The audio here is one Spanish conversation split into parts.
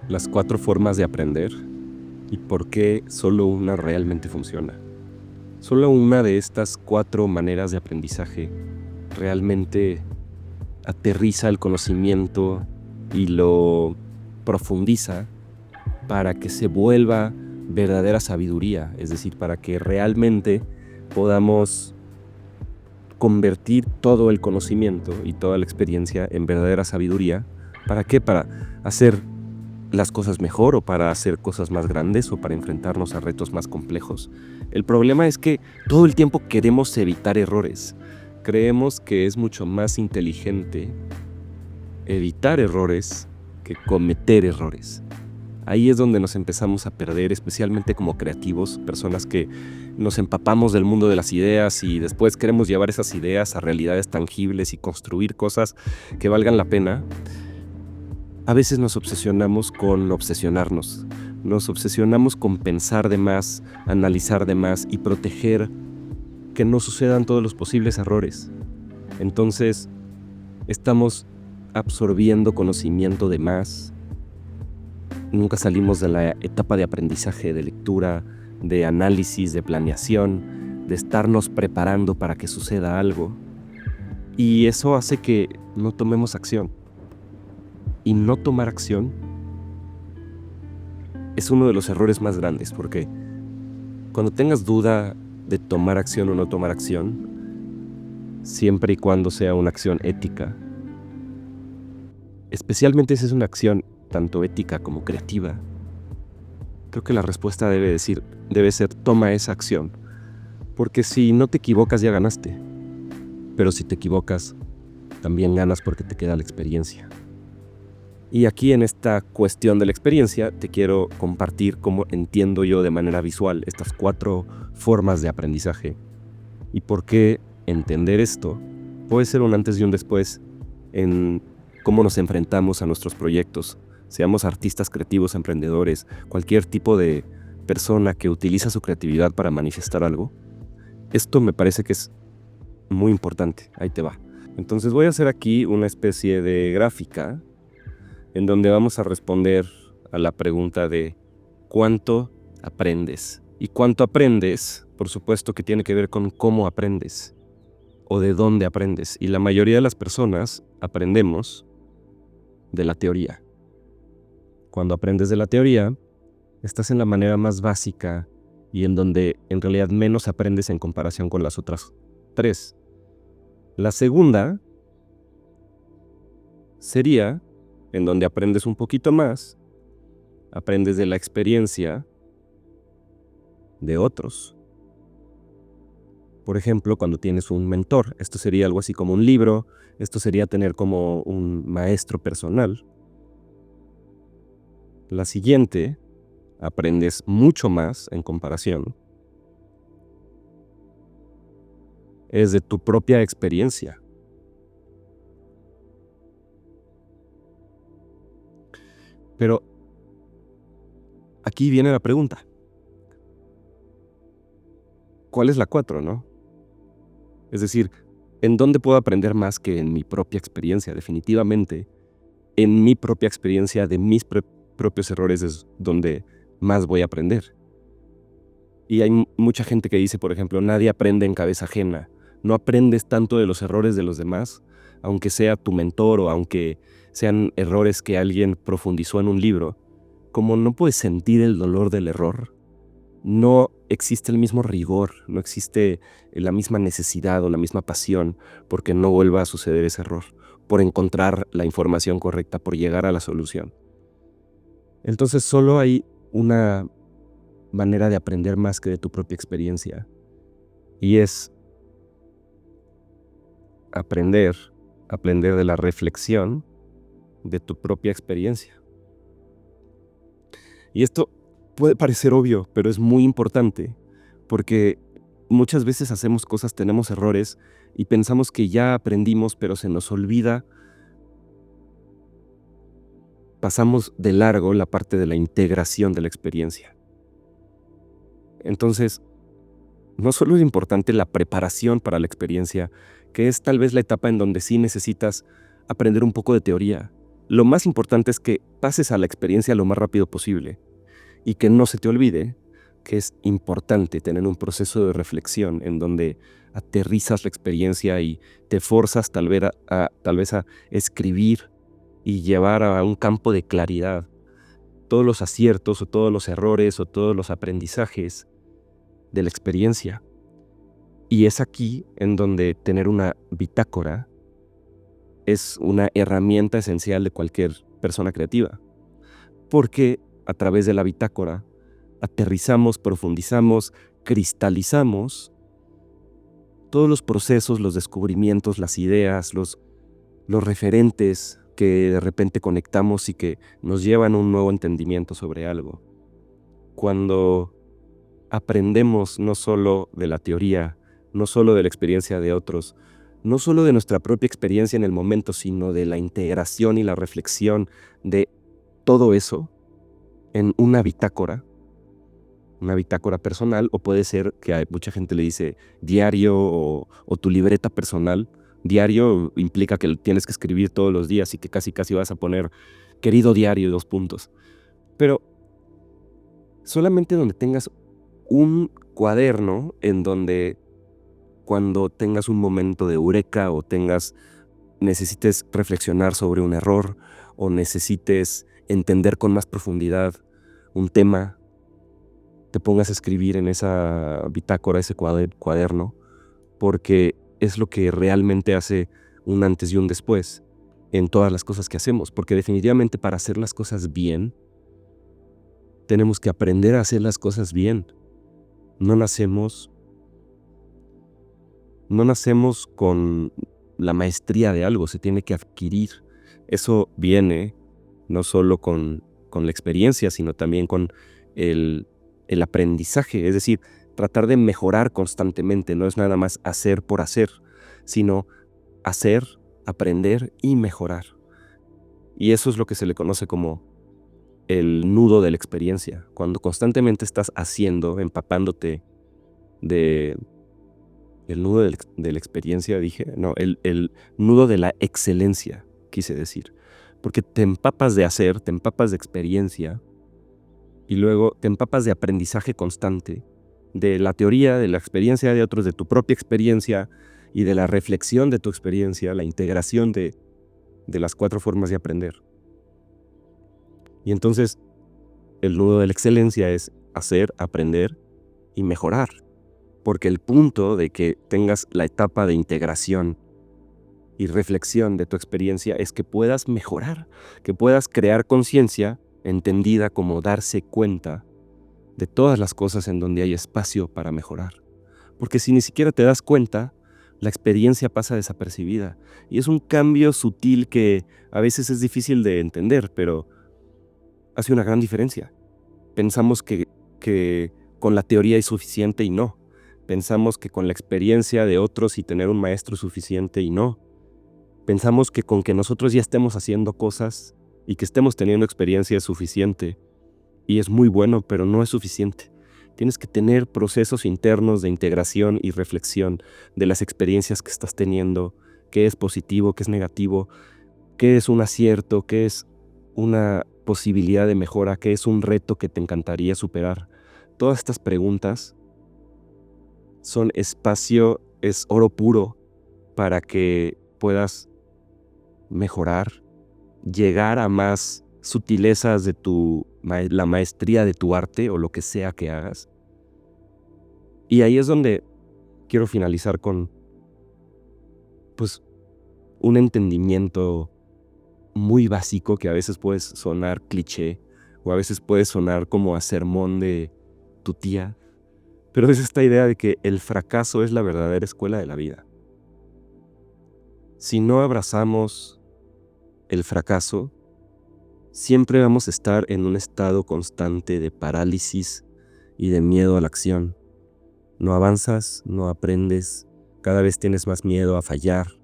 las 4 formas de aprender y por qué solo una realmente funciona. Solo una de estas 4 maneras de aprendizaje realmente aterriza el conocimiento y lo profundiza para que se vuelva verdadera sabiduría, es decir, para que realmente podamos convertir todo el conocimiento y toda la experiencia en verdadera sabiduría. ¿Para qué? Para hacer las cosas mejor o para hacer cosas más grandes o para enfrentarnos a retos más complejos. El problema es que todo el tiempo queremos evitar errores. Creemos que es mucho más inteligente evitar errores que cometer errores. Ahí es donde nos empezamos a perder, especialmente como creativos, personas que nos empapamos del mundo de las ideas y después queremos llevar esas ideas a realidades tangibles y construir cosas que valgan la pena. A veces nos obsesionamos con obsesionarnos. Nos obsesionamos con pensar de más, analizar de más y proteger que no sucedan todos los posibles errores. Entonces, estamos absorbiendo conocimiento de más. Nunca salimos de la etapa de aprendizaje, de lectura, de análisis, de planeación, de estarnos preparando para que suceda algo. Y eso hace que no tomemos acción. Y no tomar acción es uno de los errores más grandes, porque cuando tengas duda de tomar acción o no tomar acción, siempre y cuando sea una acción ética, especialmente si es una acción tanto ética como creativa, creo que la respuesta debe ser toma esa acción, porque si no te equivocas ya ganaste, pero si te equivocas también ganas porque te queda la experiencia. Y aquí en esta cuestión de la experiencia te quiero compartir cómo entiendo yo de manera visual estas 4 formas de aprendizaje y por qué entender esto puede ser un antes y un después en cómo nos enfrentamos a nuestros proyectos, seamos artistas creativos, emprendedores, cualquier tipo de persona que utiliza su creatividad para manifestar algo. Esto me parece que es muy importante. Ahí te va. Entonces voy a hacer aquí una especie de gráfica en donde vamos a responder a la pregunta de ¿cuánto aprendes? Y cuánto aprendes, por supuesto que tiene que ver con cómo aprendes o de dónde aprendes. Y la mayoría de las personas aprendemos de la teoría. Cuando aprendes de la teoría, estás en la manera más básica y en donde en realidad menos aprendes en comparación con las otras 3. La segunda sería en donde aprendes un poquito más, aprendes de la experiencia de otros. Por ejemplo, cuando tienes un mentor, esto sería algo así como un libro, esto sería tener como un maestro personal. La siguiente, aprendes mucho más en comparación, es de tu propia experiencia. Pero aquí viene la pregunta. ¿Cuál es la 4, no? Es decir, ¿en dónde puedo aprender más que en mi propia experiencia? Definitivamente, en mi propia experiencia de mis propios errores es donde más voy a aprender. Y hay mucha gente que dice, por ejemplo, nadie aprende en cabeza ajena. No aprendes tanto de los errores de los demás, aunque sea tu mentor o aunque sean errores que alguien profundizó en un libro. Como no puedes sentir el dolor del error, no existe el mismo rigor, no existe la misma necesidad o la misma pasión porque no vuelva a suceder ese error, por encontrar la información correcta, por llegar a la solución. Entonces solo hay una manera de aprender más que de tu propia experiencia, y es aprender de la reflexión de tu propia experiencia. Y esto puede parecer obvio, pero es muy importante, porque muchas veces hacemos cosas, tenemos errores, y pensamos que ya aprendimos, pero se nos olvida. Pasamos de largo la parte de la integración de la experiencia. Entonces, no solo es importante la preparación para la experiencia, que es tal vez la etapa en donde sí necesitas aprender un poco de teoría, lo más importante es que pases a la experiencia lo más rápido posible y que no se te olvide que es importante tener un proceso de reflexión en donde aterrizas la experiencia y te forzas tal vez a escribir y llevar a un campo de claridad todos los aciertos o todos los errores o todos los aprendizajes de la experiencia. Y es aquí en donde tener una bitácora es una herramienta esencial de cualquier persona creativa, porque a través de la bitácora aterrizamos, profundizamos, cristalizamos todos los procesos, los descubrimientos, las ideas, los referentes que de repente conectamos y que nos llevan a un nuevo entendimiento sobre algo. Cuando aprendemos no solo de la teoría, no solo de la experiencia de otros, no solo de nuestra propia experiencia en el momento, sino de la integración y la reflexión de todo eso en una bitácora personal, o puede ser que a mucha gente le dice diario o tu libreta personal. Diario implica que tienes que escribir todos los días y que casi vas a poner querido diario, 2 puntos. Pero solamente donde tengas un cuaderno en donde cuando tengas un momento de eureka o necesites reflexionar sobre un error o necesites entender con más profundidad un tema, te pongas a escribir en esa bitácora, ese cuaderno, porque es lo que realmente hace un antes y un después en todas las cosas que hacemos, porque definitivamente para hacer las cosas bien, tenemos que aprender a hacer las cosas bien. No nacemos con la maestría de algo, se tiene que adquirir. Eso viene no solo con la experiencia, sino también con el aprendizaje, es decir, tratar de mejorar constantemente. No es nada más hacer por hacer, sino hacer, aprender y mejorar. Y eso es lo que se le conoce como el nudo de la experiencia. Cuando constantemente estás haciendo, empapándote de... El nudo de la experiencia, dije. No, el nudo de la excelencia, quise decir. Porque te empapas de hacer, te empapas de experiencia, y luego te empapas de aprendizaje constante, de la teoría, de la experiencia de otros, de tu propia experiencia y de la reflexión de tu experiencia, la integración de las 4 formas de aprender. Y entonces, el nudo de la excelencia es hacer, aprender y mejorar. Porque el punto de que tengas la etapa de integración y reflexión de tu experiencia es que puedas mejorar, que puedas crear conciencia entendida como darse cuenta de todas las cosas en donde hay espacio para mejorar. Porque si ni siquiera te das cuenta, la experiencia pasa desapercibida. Y es un cambio sutil que a veces es difícil de entender, pero hace una gran diferencia. Pensamos que con la teoría es suficiente y no. Pensamos que con la experiencia de otros y tener un maestro es suficiente y no. Pensamos que con que nosotros ya estemos haciendo cosas y que estemos teniendo experiencia es suficiente. Y es muy bueno, pero no es suficiente. Tienes que tener procesos internos de integración y reflexión de las experiencias que estás teniendo, qué es positivo, qué es negativo, qué es un acierto, qué es una posibilidad de mejora, qué es un reto que te encantaría superar. Todas estas preguntas son espacio, es oro puro para que puedas mejorar, llegar a más sutilezas de la maestría de tu arte o lo que sea que hagas. Y ahí es donde quiero finalizar con, pues, un entendimiento muy básico que a veces puede sonar cliché o a veces puede sonar como a sermón de tu tía, pero es esta idea de que el fracaso es la verdadera escuela de la vida. Si no abrazamos el fracaso, siempre vamos a estar en un estado constante de parálisis y de miedo a la acción. No avanzas, no aprendes, cada vez tienes más miedo a fallar,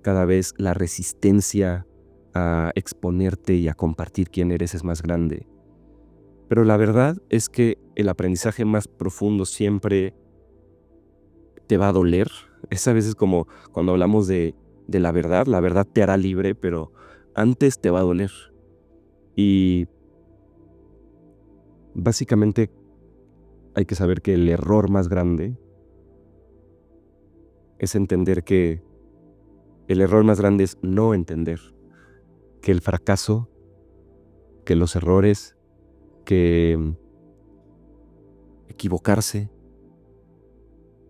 cada vez la resistencia a exponerte y a compartir quién eres es más grande. Pero la verdad es que el aprendizaje más profundo siempre te va a doler. Es a veces como cuando hablamos de la verdad te hará libre, pero antes te va a doler. Y básicamente hay que saber que el error más grande es entender que el error más grande es no entender que el fracaso, que los errores, que equivocarse,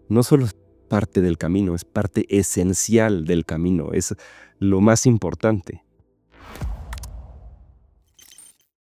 no solo es parte del camino, es parte esencial del camino, es lo más importante.